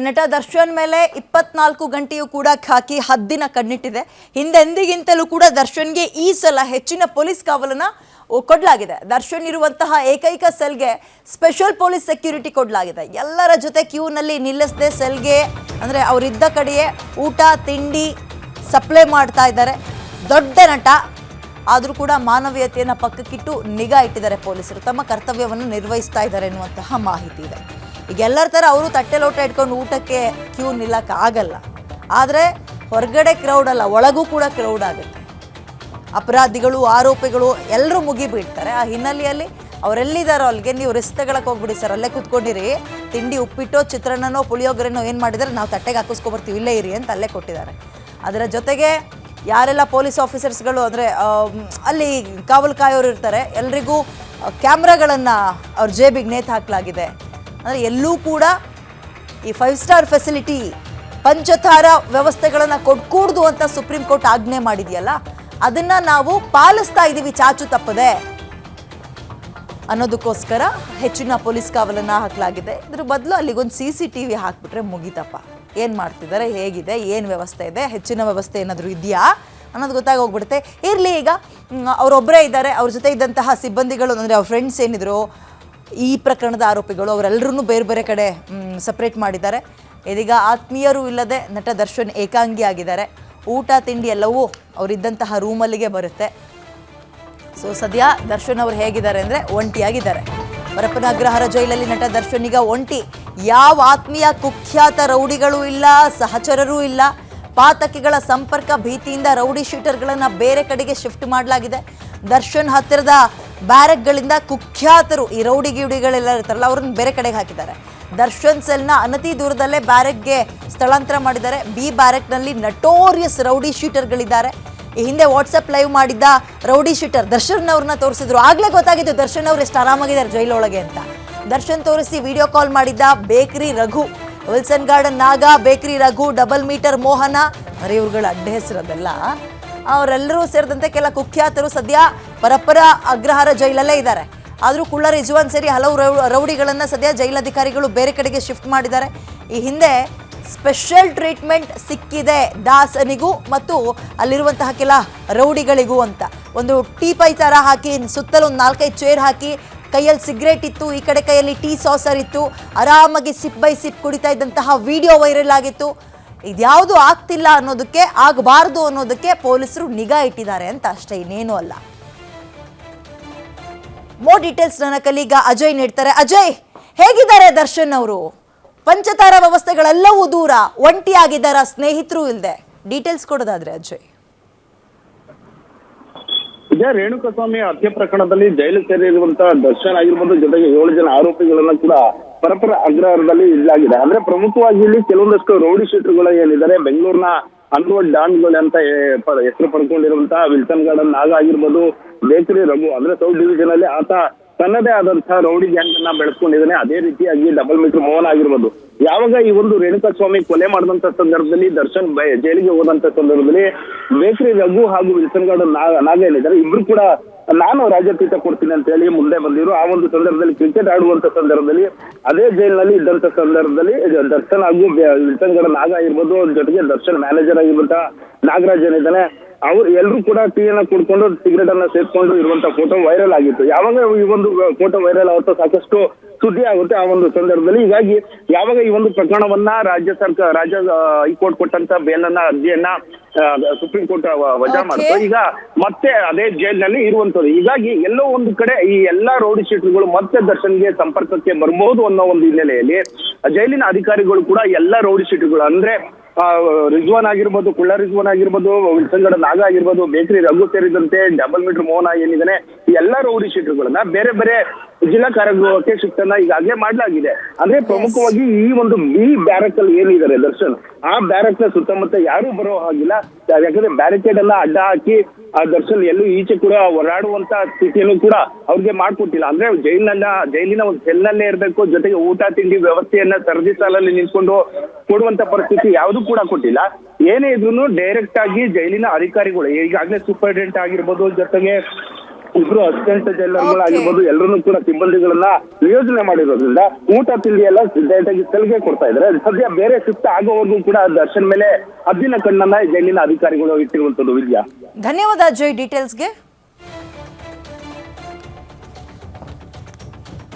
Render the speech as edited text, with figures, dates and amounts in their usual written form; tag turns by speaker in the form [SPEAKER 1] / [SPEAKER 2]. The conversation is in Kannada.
[SPEAKER 1] ನಟ ದರ್ಶನ್ ಮೇಲೆ 24 ಗಂಟೆಯೂ ಕೂಡ ಖಾಕಿ ಹದ್ದಿನ ಕಣ್ಣಿಟ್ಟಿದೆ. ಹಿಂದೆಂದಿಗಿಂತಲೂ ಕೂಡ ದರ್ಶನ್ಗೆ ಈ ಸಲ ಹೆಚ್ಚಿನ ಪೊಲೀಸ್ ಕಾವಲನ್ನ ಕೊಡಲಾಗಿದೆ. ದರ್ಶನ್ ಇರುವಂತಹ ಏಕೈಕ ಸೆಲ್ಗೆ ಸ್ಪೆಷಲ್ ಪೊಲೀಸ್ ಸೆಕ್ಯೂರಿಟಿ ಕೊಡಲಾಗಿದೆ. ಎಲ್ಲರ ಜೊತೆ ಕ್ಯೂನಲ್ಲಿ ನಿಲ್ಲಿಸದೆ ಸೆಲ್ಗೆ ಅಂದರೆ ಅವರಿದ್ದ ಕಡೆಯೇ ಊಟ ತಿಂಡಿ ಸಪ್ಲೈ ಮಾಡ್ತಾ ಇದ್ದಾರೆ. ದೊಡ್ಡ ನಟ ಆದರೂ ಕೂಡ ಮಾನವೀಯತೆಯನ್ನು ಪಕ್ಕಕ್ಕಿಟ್ಟು ನಿಗಾ ಇಟ್ಟಿದ್ದಾರೆ ಪೊಲೀಸರು. ತಮ್ಮ ಕರ್ತವ್ಯವನ್ನು ನಿರ್ವಹಿಸ್ತಾ ಇದ್ದಾರೆ ಎನ್ನುವಂತಹ ಮಾಹಿತಿ ಇದೆ. ಈಗ ಎಲ್ಲರ ಥರ ಅವರು ತಟ್ಟೆ ಲೋಟ ಇಟ್ಕೊಂಡು ಊಟಕ್ಕೆ ಕ್ಯೂ ನಿಲ್ಲಕ್ಕಾಗಲ್ಲ. ಆದರೆ ಹೊರಗಡೆ ಕ್ರೌಡ್ ಅಲ್ಲ, ಒಳಗೂ ಕೂಡ ಕ್ರೌಡ್ ಆಗುತ್ತೆ. ಅಪರಾಧಿಗಳು ಆರೋಪಿಗಳು ಎಲ್ಲರೂ ಮುಗಿಬೀಳ್ತಾರೆ. ಆ ಹಿನ್ನೆಲೆಯಲ್ಲಿ ಅವರೆಲ್ಲಿದ್ದಾರೋ ಅಲ್ಲಿಗೆ ನೀವು ರಿಸ್ಕ್ ತಗೊಳಕ್ಕೆ ಹೋಗ್ಬಿಡಿ ಸರ್, ಅಲ್ಲೇ ಕೂತ್ಕೊಂಡಿರಿ, ತಿಂಡಿ ಉಪ್ಪಿಟ್ಟೋ ಚಿತ್ರಾನ್ನನೋ ಪುಳಿಯೋಗರೆನೋ ಏನು ಮಾಡಿದರೆ ನಾವು ತಟ್ಟೆಗೆ ಹಾಕಿಸ್ಕೊಬರ್ತೀವಿ, ಇಲ್ಲೇ ಇರಿ ಅಂತ ಅಲ್ಲೇ ಕೊಟ್ಟಿದ್ದಾರೆ. ಅದರ ಜೊತೆಗೆ ಯಾರೆಲ್ಲ ಪೊಲೀಸ್ ಆಫೀಸರ್ಸ್ಗಳು ಅಂದರೆ ಅಲ್ಲಿ ಕಾವಲು ಕಾಯೋರು ಇರ್ತಾರೆ, ಎಲ್ರಿಗೂ ಕ್ಯಾಮ್ರಾಗಳನ್ನು ಅವ್ರ ಜೇಬಿಗೆ ನೇತು ಹಾಕಲಾಗಿದೆ. ಅಂದರೆ ಎಲ್ಲೂ ಕೂಡ ಈ 5 ಸ್ಟಾರ್ ಫೆಸಿಲಿಟಿ ಪಂಚತಾರ ವ್ಯವಸ್ಥೆಗಳನ್ನು ಕೊಡ್ಕೂಡ್ದು ಅಂತ ಸುಪ್ರೀಂ ಕೋರ್ಟ್ ಆಜ್ಞೆ ಮಾಡಿದೆಯಲ್ಲ, ಅದನ್ನು ನಾವು ಪಾಲಿಸ್ತಾ ಇದ್ದೀವಿ ಚಾಚು ತಪ್ಪದೆ ಅನ್ನೋದಕ್ಕೋಸ್ಕರ ಹೆಚ್ಚಿನ ಪೊಲೀಸ್ ಕಾವಲನ್ನು ಹಾಕಲಾಗಿದೆ. ಇದ್ರ ಬದಲು ಅಲ್ಲಿಗೊಂದು CCTV ಹಾಕ್ಬಿಟ್ರೆ ಮುಗಿತಪ್ಪ. ಏನು ಮಾಡ್ತಿದ್ದಾರೆ, ಹೇಗಿದೆ, ಏನು ವ್ಯವಸ್ಥೆ ಇದೆ, ಹೆಚ್ಚಿನ ವ್ಯವಸ್ಥೆ ಏನಾದರೂ ಇದೆಯಾ ಅನ್ನೋದು ಗೊತ್ತಾಗೋಗ್ಬಿಡುತ್ತೆ. ಇರಲಿ, ಈಗ ಅವರೊಬ್ಬರೇ ಇದ್ದಾರೆ, ಅವ್ರ ಜೊತೆ ಇದ್ದಂತಹ ಸಿಬ್ಬಂದಿಗಳು ಅಂದರೆ ಅವ್ರ ಫ್ರೆಂಡ್ಸ್ ಏನಿದ್ರು ಈ ಪ್ರಕರಣದ ಆರೋಪಿಗಳು ಅವರೆಲ್ಲರೂ ಬೇರೆ ಬೇರೆ ಕಡೆ ಸಪ್ರೇಟ್ ಮಾಡಿದ್ದಾರೆ. ಇದೀಗ ಆತ್ಮೀಯರು ಇಲ್ಲದೆ ನಟ ದರ್ಶನ್ ಏಕಾಂಗಿ ಆಗಿದ್ದಾರೆ. ಊಟ ತಿಂಡಿ ಎಲ್ಲವೂ ಅವರಿದ್ದಂತಹ ರೂಮಲ್ಲಿಗೆ ಬರುತ್ತೆ. ಸೊ ಸದ್ಯ ದರ್ಶನ್ ಅವರು ಹೇಗಿದ್ದಾರೆ ಅಂದರೆ ಒಂಟಿಯಾಗಿದ್ದಾರೆ. ಪರಪ್ಪನ ಅಗ್ರಹಾರ ಜೈಲಲ್ಲಿ ನಟ ದರ್ಶನ್ ಈಗ ಒಂಟಿ. ಯಾವ ಆತ್ಮೀಯ ಕುಖ್ಯಾತ ರೌಡಿಗಳು ಇಲ್ಲ, ಸಹಚರರೂ ಇಲ್ಲ. ಪಾತಕಿಗಳ ಸಂಪರ್ಕ ಭೀತಿಯಿಂದ ರೌಡಿ ಶೀಟರ್ಗಳನ್ನು ಬೇರೆ ಕಡೆಗೆ ಶಿಫ್ಟ್ ಮಾಡಲಾಗಿದೆ. ದರ್ಶನ್ ಹತ್ತಿರದ ಬ್ಯಾರಕ್ಗಳಿಂದ ಕುಖ್ಯಾತರು ಈ ರೌಡಿ ಗಿಡಿಗಳೆಲ್ಲ ಇರ್ತಾರಲ್ಲ ಅವ್ರನ್ನ ಬೇರೆ ಕಡೆಗೆ ಹಾಕಿದ್ದಾರೆ. ದರ್ಶನ್ ಸೆಲ್ನ ಅನತಿ ದೂರದಲ್ಲೇ ಬ್ಯಾರಕ್ಗೆ ಸ್ಥಳಾಂತರ ಮಾಡಿದ್ದಾರೆ. ಬಿ ಬ್ಯಾರಕ್ನಲ್ಲಿ ನಟೋರಿಯಸ್ ರೌಡಿ ಶೀಟರ್ಗಳಿದ್ದಾರೆ. ಈ ಹಿಂದೆ ವಾಟ್ಸಪ್ ಲೈವ್ ಮಾಡಿದ್ದ ರೌಡಿ ಶೀಟರ್ ದರ್ಶನ್ ಅವ್ರನ್ನ ತೋರಿಸಿದ್ರು. ಆಗಲೇ ಗೊತ್ತಾಗಿದ್ದು ದರ್ಶನ್ ಅವ್ರು ಎಷ್ಟು ಆರಾಮಾಗಿದ್ದಾರೆ ಜೈಲೊಳಗೆ ಅಂತ. ದರ್ಶನ್ ತೋರಿಸಿ ವಿಡಿಯೋ ಕಾಲ್ ಮಾಡಿದ್ದ ಬೇಕರಿ ರಘು, ವಿಲ್ಸನ್ ಗಾರ್ಡನ್ ನಾಗ, ಬೇಕರಿ ರಘು, ಡಬಲ್ ಮೀಟರ್ ಮೋಹನ, ಅಂದರೆ ಇವ್ರುಗಳ ಅಡ್ಡ ಹೆಸರದೆಲ್ಲ. ಅವರೆಲ್ಲರೂ ಸೇರಿದಂತೆ ಕೆಲ ಕುಖ್ಯಾತರು ಸದ್ಯ ಪರಪ್ಪರ ಅಗ್ರಹಾರ ಜೈಲಲ್ಲೇ ಇದ್ದಾರೆ. ಆದರೂ ಕುಳ್ಳ ರಿಜ್ವಾನ್ ಸೇರಿ ಹಲವು ರೌಡಿಗಳನ್ನು ಸದ್ಯ ಜೈಲಧಿಕಾರಿಗಳು ಬೇರೆ ಕಡೆಗೆ ಶಿಫ್ಟ್ ಮಾಡಿದ್ದಾರೆ. ಈ ಹಿಂದೆ ಸ್ಪೆಷಲ್ ಟ್ರೀಟ್ಮೆಂಟ್ ಸಿಕ್ಕಿದೆ ದಾಸನಿಗೂ ಮತ್ತು ಅಲ್ಲಿರುವಂತಹ ಕೆಲ ರೌಡಿಗಳಿಗೂ ಅಂತ. ಒಂದು ಟೀ ಪೈ ಥರ ಹಾಕಿ ಸುತ್ತಲೂ ಒಂದು 4-5 ಚೇರ್ ಹಾಕಿ, ಕೈಯಲ್ಲಿ ಸಿಗರೇಟ್ ಇತ್ತು, ಈ ಕಡೆ ಕೈಯಲ್ಲಿ ಟೀ ಸಾಸರ್ ಇತ್ತು, ಆರಾಮಾಗಿ ಸಿಪ್ ಬೈ ಸಿಪ್ ಕುಡಿತಾ ಇದ್ದಂತಹ ವಿಡಿಯೋ ವೈರಲ್ ಆಗಿತ್ತು. ಇದ್ಯಾವುದು ಆಗ್ತಿಲ್ಲ ಅನ್ನೋದಕ್ಕೆ, ಆಗಬಾರ್ದು ಅನ್ನೋದಕ್ಕೆ ಪೊಲೀಸರು ನಿಗಾ ಇಟ್ಟಿದ್ದಾರೆ ಅಂತ ಅಷ್ಟೇ, ಇನ್ನೇನು ಅಲ್ಲ. ಮೋರ್ ಡೀಟೇಲ್ಸ್ ನನ್ನ ಕಲೀಗ ಅಜಯ್ ನೀಡ್ತಾರೆ. ಅಜಯ್, ಹೇಗಿದ್ದಾರೆ ದರ್ಶನ್ ಅವರು? ಪಂಚತಾರ ವ್ಯವಸ್ಥೆಗಳೆಲ್ಲವೂ ದೂರ, ಒಂಟಿಯಾಗಿದ್ದಾರ, ಸ್ನೇಹಿತರು ಇಲ್ಲದೆ, ಡೀಟೇಲ್ಸ್ ಕೊಡೋದಾದ್ರೆ ಅಜಯ್.
[SPEAKER 2] ಇದೇ ರೇಣುಕಾಸ್ವಾಮಿ ಹತ್ಯೆ ಪ್ರಕರಣದಲ್ಲಿ ಜೈಲು ಸೇರಿರುವಂತಹ ದರ್ಶನ್ ಆಗಿರ್ಬೋದು, ಜೊತೆಗೆ 7 ಜನ ಆರೋಪಿಗಳನ್ನ ಕೂಡ ಪರಪ್ಪರ ಅಗ್ರಹಾರದಲ್ಲಿ ಇಡಲಾಗಿದೆ. ಅಂದ್ರೆ ಪ್ರಮುಖವಾಗಿ ಇಲ್ಲಿ ಕೆಲವೊಂದಷ್ಟು ರೌಡಿ ಶೀಟರ್ಗಳು ಏನಿದ್ದಾರೆ, ಬೆಂಗಳೂರಿನ ಅಂಡರ್ವರ್ಲ್ಡ್ ಡಾನ್ಗಳು ಅಂತ ಹೆಸರು ಪಡ್ಕೊಂಡಿರುವಂತಹ ವಿಲ್ಸನ್ ಗಾರ್ಡನ್ ನಾಗ ಆಗಿರ್ಬೋದು, ಬೇಕರಿ ರಘು, ಅಂದ್ರೆ ಸೌತ್ ಡಿವಿಷನ್ ಅಲ್ಲಿ ಆತ ತನ್ನದೇ ಆದಂತಹ ರೌಡಿ ಗ್ಯಾಂಗ್ ಅನ್ನ ಬೆಳೆಸ್ಕೊಂಡಿದ್ದಾನೆ. ಅದೇ ರೀತಿಯಾಗಿ ಡಬಲ್ ಮೀಟರ್ ಮೋಹನ್ ಆಗಿರ್ಬೋದು. ಯಾವಾಗ ಈ ಒಂದು ರೇಣುಕಾಸ್ವಾಮಿ ಕೊಲೆ ಮಾಡಿದಂತ ಸಂದರ್ಭದಲ್ಲಿ ದರ್ಶನ್ ಜೈಲಿಗೆ ಹೋದಂತ ಸಂದರ್ಭದಲ್ಲಿ ಬೇಕರಿ ರಘು ಹಾಗೂ ವಿಲ್ಸನ್ ಗಾರ್ಡನ್ ನಾಗ ಏನಿದ್ದಾರೆ, ಇಬ್ರು ಕೂಡ ನಾನು ರಾಜ್ಯಾತೀತ ಕೊಡ್ತೀನಿ ಅಂತ ಹೇಳಿ ಮುಂದೆ ಬಂದಿರು. ಆ ಒಂದು ಸಂದರ್ಭದಲ್ಲಿ ಕ್ರಿಕೆಟ್ ಆಡುವಂತ ಸಂದರ್ಭದಲ್ಲಿ ಅದೇ ಜೈಲಿನಲ್ಲಿ ಇದ್ದಂತ ಸಂದರ್ಭದಲ್ಲಿ ದರ್ಶನ್ ಹಾಗೂ ವಿಲ್ಸನ್ ಗಾರ್ಡನ್ ನಾಗ ಆಗಿರ್ಬೋದು, ಜೊತೆಗೆ ದರ್ಶನ್ ಮ್ಯಾನೇಜರ್ ಆಗಿರುವಂತಹ ನಾಗರಾಜ್ ಏನಿದ್ದಾನೆ, ಅವ್ರು ಎಲ್ಲರೂ ಕೂಡ ಟೀಯನ್ನ ಕುಡ್ಕೊಂಡು ಸಿಗರೇಟ್ ಅನ್ನ ಸೇರ್ಕೊಂಡು ಇರುವಂತ ಫೋಟೋ ವೈರಲ್ ಆಗಿತ್ತು. ಯಾವಾಗ ಈ ಒಂದು ಫೋಟೋ ವೈರಲ್ ಆಗುತ್ತೋ ಸಾಕಷ್ಟು ಸುದ್ದಿ ಆಗುತ್ತೆ ಆ ಒಂದು ಸಂದರ್ಭದಲ್ಲಿ. ಹೀಗಾಗಿ ಯಾವಾಗ ಈ ಒಂದು ಪ್ರಕರಣವನ್ನ ರಾಜ್ಯ ಹೈಕೋರ್ಟ್ ಕೊಟ್ಟಂತ ಬೇಲನ್ನ ಅರ್ಜಿಯನ್ನ ಸುಪ್ರೀಂ ಕೋರ್ಟ್ ವಜಾ ಮಾಡಿತು, ಈಗ ಮತ್ತೆ ಅದೇ ಜೈಲಿನಲ್ಲಿ ಇರುವಂತದ್ದು. ಹೀಗಾಗಿ ಎಲ್ಲೋ ಒಂದು ಕಡೆ ಈ ಎಲ್ಲಾ ರೌಡಿ ಶೀಟರ್ಗಳು ಮತ್ತೆ ದರ್ಶನ್ಗೆ ಸಂಪರ್ಕಕ್ಕೆ ಬರಬಹುದು ಅನ್ನೋ ಒಂದು ಹಿನ್ನೆಲೆಯಲ್ಲಿ ಜೈಲಿನ ಅಧಿಕಾರಿಗಳು ಕೂಡ ಎಲ್ಲಾ ರೌಡಿ ಶೀಟರ್ಗಳು ಅಂದ್ರೆ ರಿಜ್ವಾನ್ ಆಗಿರ್ಬೋದು, ಕುಳ್ಳ ರಿಜ್ವಾನ್ ಆಗಿರ್ಬೋದು, ವಿಲ್ಸನ್ ಗಾರ್ಡನ್ ನಾಗ ಆಗಿರ್ಬೋದು, ಬೇಕರಿ ರಘು ಸೇರಿದಂತೆ ಡಬಲ್ ಮೀಟರ್ ಮೋಹನ ಏನಿದ್ದಾನೆ, ಈ ಎಲ್ಲಾ ರೌಡಿ ಶೀಟರ್ಗಳನ್ನ ಬೇರೆ ಬೇರೆ ಜಿಲ್ಲಾ ಕಾರಾಗೃಹಕ್ಕೆ ಶಿಫ್ಟ್ ಅನ್ನ ಈಗಾಗಲೇ ಮಾಡಲಾಗಿದೆ. ಅಂದ್ರೆ ಪ್ರಮುಖವಾಗಿ ಈ ಒಂದು ಬಿ ಬ್ಯಾರಕ್ ಅಲ್ಲಿ ಏನಿದ್ದಾರೆ ದರ್ಶನ್, ಆ ಬ್ಯಾರಕ್ ನ ಸುತ್ತಮುತ್ತ ಯಾರು ಬರೋ ಹಾಗಿಲ್ಲ. ಯಾಕಂದ್ರೆ ಬ್ಯಾರಿಕೇಡ್ ಅನ್ನ ಅಡ್ಡ ಹಾಕಿ ಆ ದರ್ಶನ್ ಎಲ್ಲೂ ಈಚೆ ಕೂಡ ಓಡಾಡುವಂತ ಸ್ಥಿತಿಯನ್ನು ಕೂಡ ಅವ್ರಿಗೆ ಮಾಡ್ಕೊಟ್ಟಿಲ್ಲ. ಅಂದ್ರೆ ಜೈಲಿನ ಒಂದು ಸೆಲ್ನಲ್ಲೇ ಇರಬೇಕು, ಜೊತೆಗೆ ಊಟ ತಿಂಡಿ ವ್ಯವಸ್ಥೆಯನ್ನ ಸರದಿ ಸಾಲಲ್ಲಿ ನಿಂತ್ಕೊಂಡು ಕೊಡುವಂತ ಪರಿಸ್ಥಿತಿ ಯಾವುದು ಕೂಡ ಕೊಟ್ಟಿಲ್ಲ. ಏನೇ ಇದ್ರು ಡೈರೆಕ್ಟ್ ಆಗಿ ಜೈಲಿನ ಅಧಿಕಾರಿಗಳು ಈಗಾಗಲೇ ಸೂಪರಿಂಟೆಂಡೆಂಟ್ ಆಗಿರ್ಬೋದು, ಜೊತೆಗೆ ಇಬ್ರು ಅಸಿಸ್ಟೆಂಟ್ ಜೈಲರ್ಗಳಾಗಿರ್ಬೋದು ಎಲ್ಲರನ್ನೂ ಕೂಡ ಸಿಬ್ಬಂದಿಗಳನ್ನ ನಿಯೋಜನೆ ಮಾಡಿರೋದ್ರಿಂದ ಊಟ ತಿಂಡಿ ಎಲ್ಲ ಡೈರೆಕ್ಟಾಗಿ ಸೆಲ್ಗೆ ಕೊಡ್ತಾ ಇದ್ದಾರೆ. ಸದ್ಯ ಬೇರೆ ಶಿಫ್ಟ್ ಆಗೋವರೆಗೂ ಕೂಡ ದರ್ಶನ್ ಮೇಲೆ ಹದ್ದಿನ ಕಣ್ಣನ್ನ ಜೈಲಿನ ಅಧಿಕಾರಿಗಳು ಇಟ್ಟಿರುವಂತದ್ದು. ವಿದ್ಯಾ,
[SPEAKER 1] ಧನ್ಯವಾದ ಅಜಯ್ ಡೀಟೇಲ್ಸ್ಗೆ.